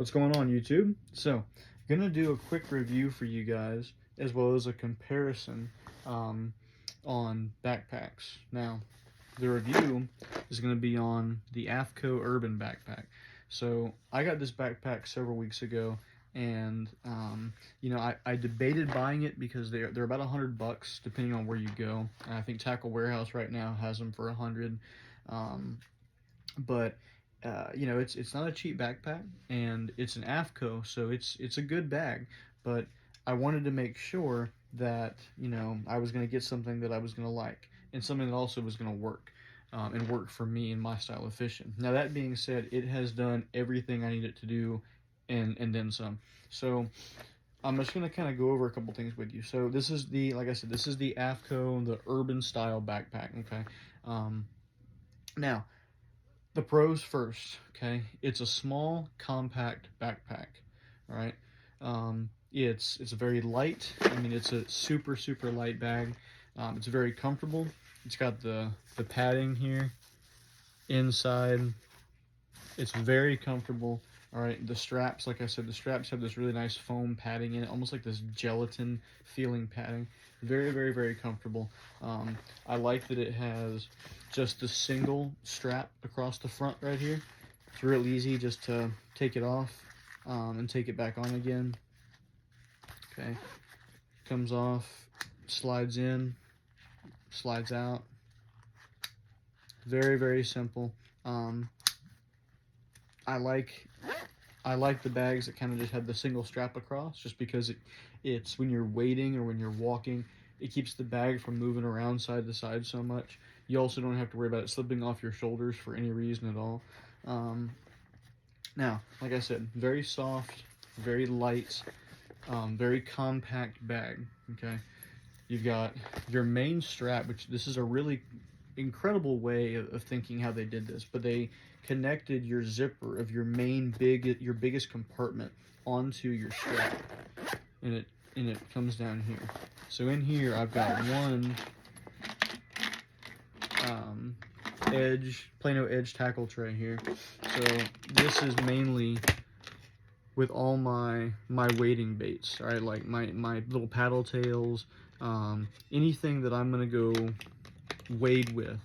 What's going on, YouTube? So, gonna do a quick review for you guys, as well as a comparison on backpacks. Now, the review is gonna be on the AFTCO Urban backpack. So, I got this backpack several weeks ago, and I debated buying it because they're about $100 depending on where you go. And I think Tackle Warehouse right now has them for 100. But it's not a cheap backpack, and it's an AFTCO, so it's a good bag. But I wanted to make sure that I was going to get something that I was going to like, and something that also was going to work, and work for me and my style of fishing. Now that being said, it has done everything I need it to do, and then some. So I'm just going to kind of go over a couple things with you. So this is like I said, this is the AFTCO, the urban style backpack. Okay. Now, the pros first, okay? It's a small, compact backpack, all right? It's very light. I mean, it's a super, super light bag. It's very comfortable. It's got the padding here inside. It's very comfortable, all right? The straps, like I said, the straps have this really nice foam padding in it, almost like this gelatin feeling padding. Very, very, very comfortable. I like that it has just the single strap across the front right here. It's real easy just to take it off and take it back on again. Okay, comes off, slides in, slides out. Very, very simple. I like the bags that kind of just have the single strap across, just because it's when you're wading or when you're walking, it keeps the bag from moving around side to side so much. You also don't have to worry about it slipping off your shoulders for any reason at all. Now, like I said, very soft, very light, very compact bag. Okay, you've got your main strap, which this is a really incredible way of thinking how they did this, but they connected your zipper of your your biggest compartment onto your strap, and it comes down here. So in here I've got one Plano edge tackle tray here. So this is mainly with all my wading baits, all right, like my little paddle tails, anything that I'm gonna go wade with.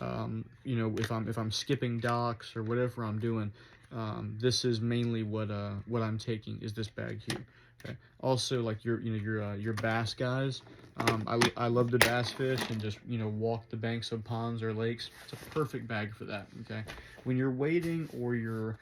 If I'm skipping docks or whatever I'm doing, this is mainly what I'm taking, is this bag here. Okay. Also, like your bass guys, I love to bass fish and just walk the banks of ponds or lakes. It's a perfect bag for that. Okay, when you're wading, or you're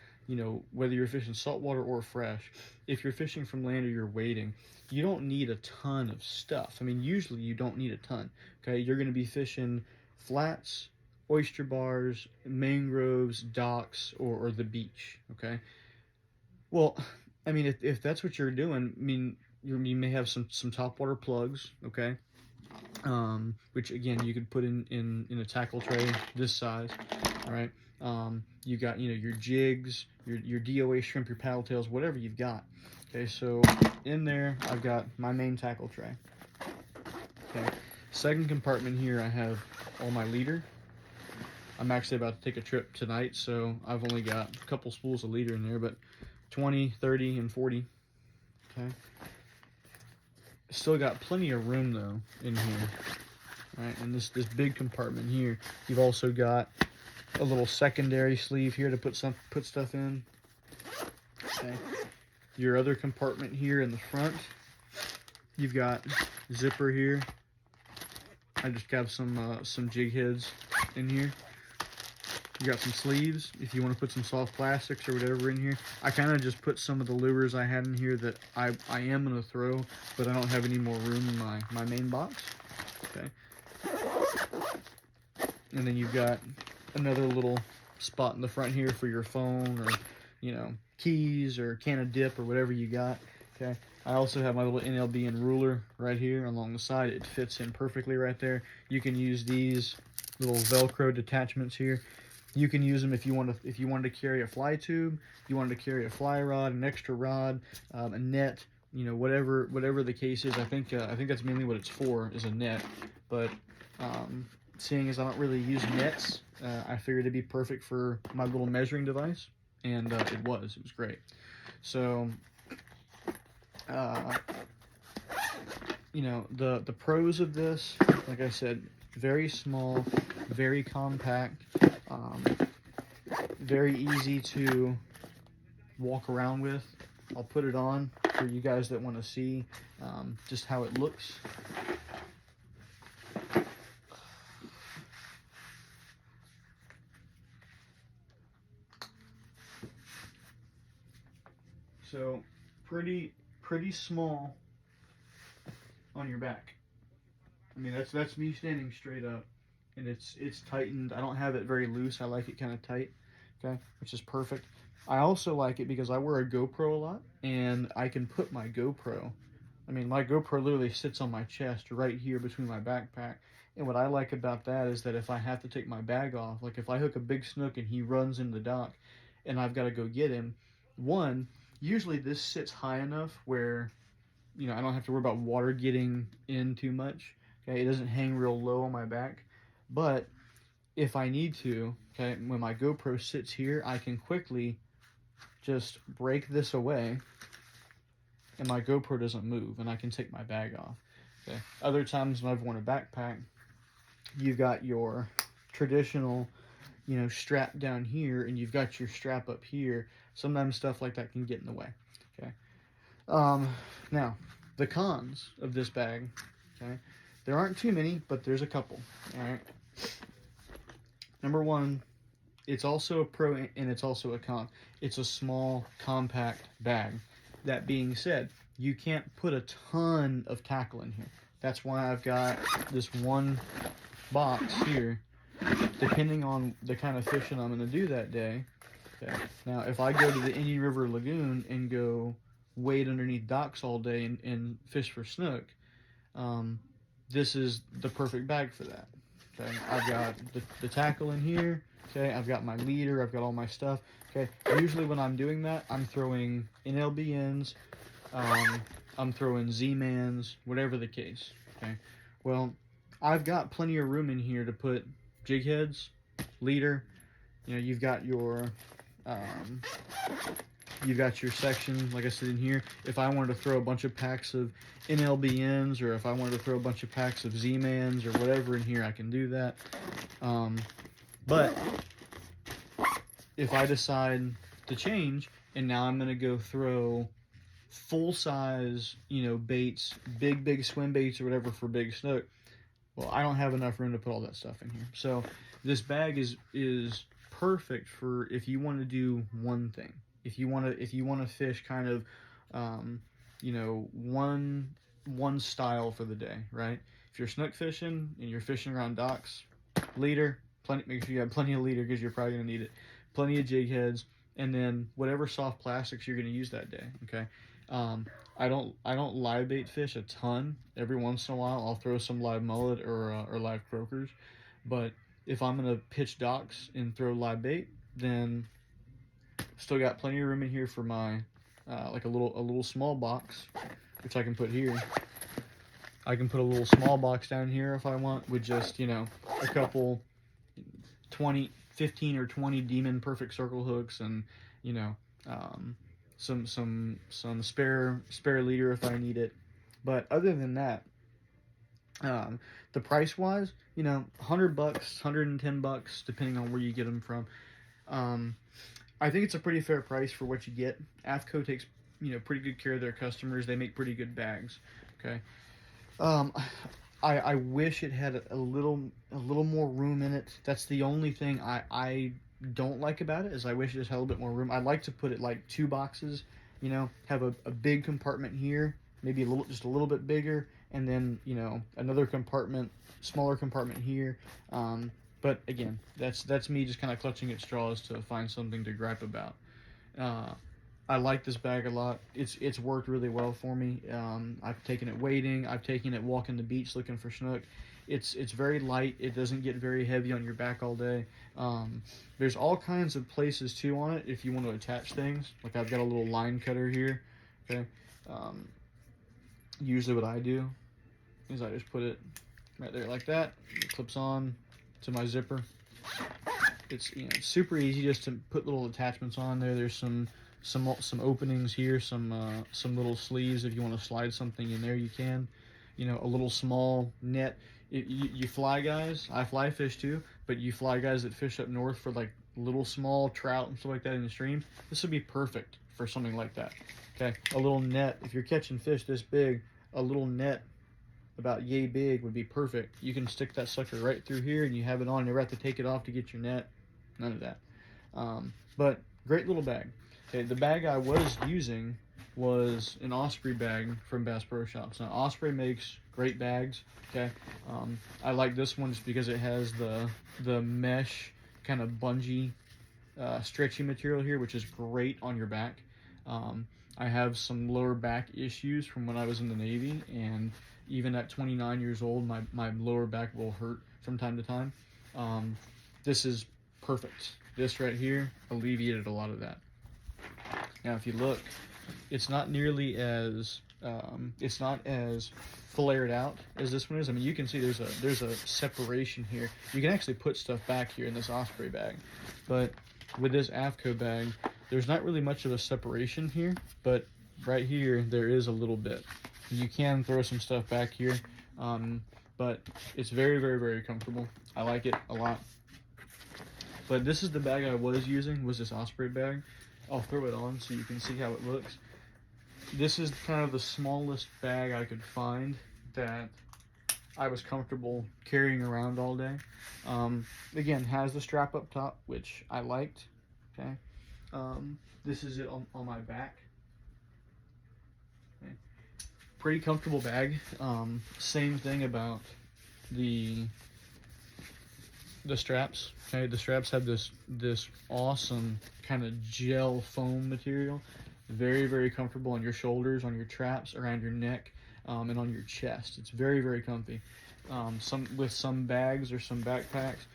whether you're fishing saltwater or fresh, if you're fishing from land or you're wading, you don't need a ton of stuff. I mean, usually you don't need a ton. Okay, you're going to be fishing flats, oyster bars, mangroves, docks, or the beach. Okay, well, I mean, if that's what you're doing, I mean, you may have some topwater plugs. Okay, which again you could put in a tackle tray this size. All right, you got your jigs, your DOA shrimp, your paddle tails, whatever you've got. Okay, so in there I've got my main tackle tray. Okay, second compartment here I have all my leader. I'm actually about to take a trip tonight, so I've only got a couple spools of leader in there, but 20, 30, and 40. Okay. Still got plenty of room though in here. All right, and this big compartment here, you've also got a little secondary sleeve here to put stuff in. Okay. Your other compartment here in the front, you've got zipper here. I just got some jig heads in here. You got some sleeves if you want to put some soft plastics or whatever in here. I kind of just put some of the lures I had in here that I am going to throw, but I don't have any more room in my main box. Okay. And then you've got another little spot in the front here for your phone, or keys, or can of dip, or whatever you got. Okay. I also have my little NLB and ruler right here along the side. It fits in perfectly right there. You can use these little Velcro detachments here. You can use them if you wanted to carry a fly tube, you wanted to carry a fly rod, an extra rod, a net, whatever the case is. I think that's mainly what it's for, is a net. But seeing as I don't really use nets, I figured it'd be perfect for my little measuring device and it was great. So, you know, the pros of this, like I said, very small, very compact, very easy to walk around with. I'll put it on for you guys that want to see just how it looks. So pretty small on your back. I mean, that's me standing straight up, and it's tightened. I don't have it very loose. I like it kind of tight, okay, which is perfect. I also like it because I wear a GoPro a lot, and I can put my GoPro. I mean, my GoPro literally sits on my chest right here between my backpack. And what I like about that is that if I have to take my bag off, like if I hook a big snook and he runs in the dock and I've got to go get him, one, usually this sits high enough where, you know, I don't have to worry about water getting in too much. Okay, it doesn't hang real low on my back. But if I need to, okay, when my GoPro sits here, I can quickly just break this away and my GoPro doesn't move and I can take my bag off. Okay. Other times when I've worn a backpack, you've got your traditional, you know, strap down here and you've got your strap up here. Sometimes stuff like that can get in the way. Okay. Now, the cons of this bag, okay, there aren't too many, but there's a couple. All right. Number one, it's also a pro and it's also a con. It's a small, compact bag. That being said, you can't put a ton of tackle in here. That's why I've got this one box here, depending on the kind of fishing I'm going to do that day. Okay. Now, if I go to the Indian River Lagoon and go wade underneath docks all day and fish for snook, this is the perfect bag for that. Okay, I've got the tackle in here. Okay, I've got my leader. I've got all my stuff. Okay, usually when I'm doing that, I'm throwing NLBNs, I'm throwing Z-mans, whatever the case. Okay, well, I've got plenty of room in here to put jig heads, leader. You know, you've got your section, like I said, in here. If I wanted to throw a bunch of packs of NLBNs, or if I wanted to throw a bunch of packs of Z-mans or whatever in here, I can do that. But if I decide to change, and now I'm going to go throw full-size, you know, baits, big swim baits or whatever for big snook, well, I don't have enough room to put all that stuff in here. So this bag is perfect for if you want to do one thing. If you want to fish kind of, you know, one style for the day, right? If you're snook fishing and you're fishing around docks, leader, make sure you have plenty of leader because you're probably gonna need it. Plenty of jig heads, and then whatever soft plastics you're gonna use that day. Okay. I don't live bait fish a ton. Every once in a while, I'll throw some live mullet or live croakers. But if I'm gonna pitch docks and throw live bait, then still got plenty of room in here for my like a little small box, which I can put here. I can put a little small box down here if I want, with just, you know, a couple 15 or 20 Demon Perfect Circle hooks, and, you know, some spare leader if I need it. But other than that, the price wise, you know, $100, $110, depending on where you get them from. I think it's a pretty fair price for what you get. AFTCO takes, you know, pretty good care of their customers. They make pretty good bags. Okay. I wish it had a little more room in it. That's the only thing I don't like about it, is I wish it just had a little bit more room. I'd like to put it like 2 boxes, you know, have a big compartment here, maybe just a little bit bigger, and then, you know, another compartment, smaller compartment here. But again, that's me just kind of clutching at straws to find something to gripe about. I like this bag a lot. It's worked really well for me. I've taken it wading. I've taken it walking the beach looking for snook. It's very light. It doesn't get very heavy on your back all day. There's all kinds of places too on it if you want to attach things. Like I've got a little line cutter here. Okay. Usually what I do is I just put it right there like that. It clips on to my zipper. it's super easy just to put little attachments on there. There's some openings here, some little sleeves if you want to slide something in there, you can. A little small net. You fly guys, I fly fish too, but you fly guys that fish up north for like little small trout and stuff like that in the streams, this would be perfect for something like that. Okay, a little net, if you're catching fish this big, a little net about yay big would be perfect. You can stick that sucker right through here and you have it on. You never have to take it off to get your net. None of that. But great little bag. Okay, the bag I was using was an Osprey bag from Bass Pro Shops. Now Osprey makes great bags. Okay, I like this one just because it has the mesh kind of bungee stretchy material here, which is great on your back. I have some lower back issues from when I was in the Navy, and even at 29 years old, my lower back will hurt from time to time. This is perfect. This right here alleviated a lot of that. Now, if you look, it's not nearly as it's not as flared out as this one is. I mean, you can see there's a separation here. You can actually put stuff back here in this Osprey bag, but with this AFTCO bag, there's not really much of a separation here, but right here there is a little bit. You can throw some stuff back here, but it's very, very, very comfortable. I like it a lot. But this is the bag I was using, was this Osprey bag. I'll throw it on so you can see how it looks. This is kind of the smallest bag I could find that I was comfortable carrying around all day. Again, has the strap up top, which I liked. Okay, this is it on my back. Okay. Pretty comfortable bag. Same thing about the straps. Okay, the straps have this awesome kind of gel foam material. Very, very comfortable on your shoulders, on your traps, around your neck, and on your chest. It's very, very comfy. With some bags or some backpacks,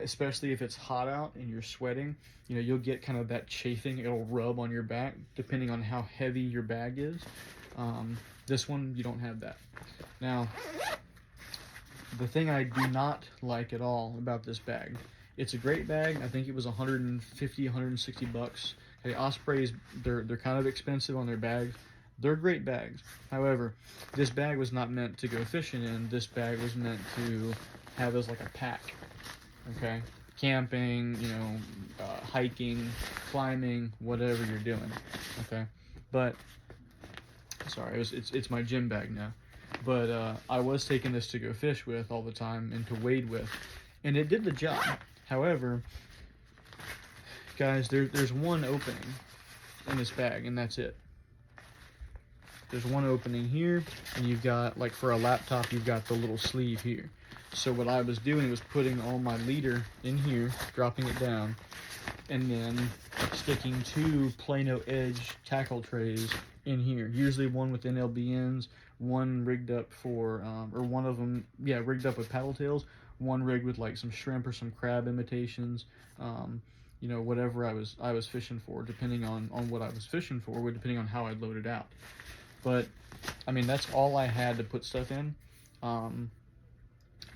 especially if it's hot out and you're sweating, you'll get kind of that chafing. It'll rub on your back depending on how heavy your bag is. This one, you don't have that. Now, the thing I do not like at all about this bag, it's a great bag. I think it was 150, 160 bucks. Okay, Ospreys, they're kind of expensive on their bags. They're great bags. However, this bag was not meant to go fishing in. This bag was meant to have as like a pack. Okay, camping, hiking, climbing, whatever you're doing. Okay, but sorry, it's my gym bag now. But I was taking this to go fish with all the time and to wade with, and it did the job. However, guys, there's one opening in this bag, and that's it. There's one opening here, and you've got, like for a laptop, you've got the little sleeve here. So what I was doing was putting all my leader in here, dropping it down, and then sticking 2 Plano Edge tackle trays in here. Usually one with NLBNs, one rigged up for, or one of them, yeah, rigged up with paddle tails, one rigged with like some shrimp or some crab imitations, whatever I was fishing for, depending on what I was fishing for, depending on how I'd load it out. But, I mean, that's all I had to put stuff in.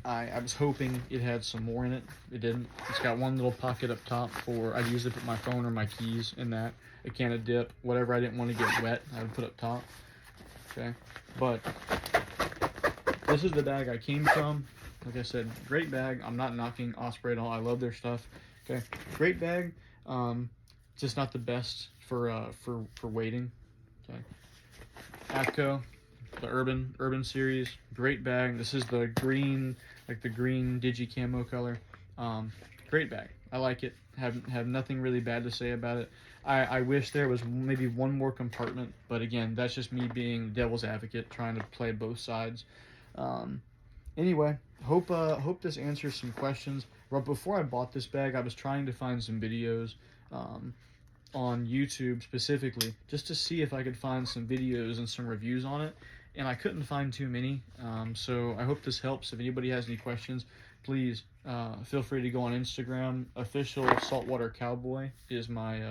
I was hoping it had some more in it. It didn't. It's got one little pocket up top for, I'd usually put my phone or my keys in that. A can of dip, whatever I didn't want to get wet, I would put up top. Okay, but this is the bag I came from. Like I said, great bag. I'm not knocking Osprey at all. I love their stuff. Okay, great bag. Just not the best for wading. Okay, AFTCO, the Urban series, great bag. This is the green, like the green digi camo color. Great bag. I like it. Have nothing really bad to say about it. I wish there was maybe one more compartment, but again, that's just me being devil's advocate, trying to play both sides. Anyway, hope this answers some questions. But before I bought this bag, I was trying to find some videos on YouTube specifically, just to see if I could find some videos and some reviews on it, and I couldn't find too many. So I hope this helps. If anybody has any questions, please feel free to go on Instagram. Official Saltwater Cowboy is my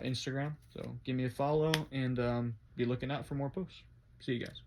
Instagram, so give me a follow and be looking out for more posts. See you guys.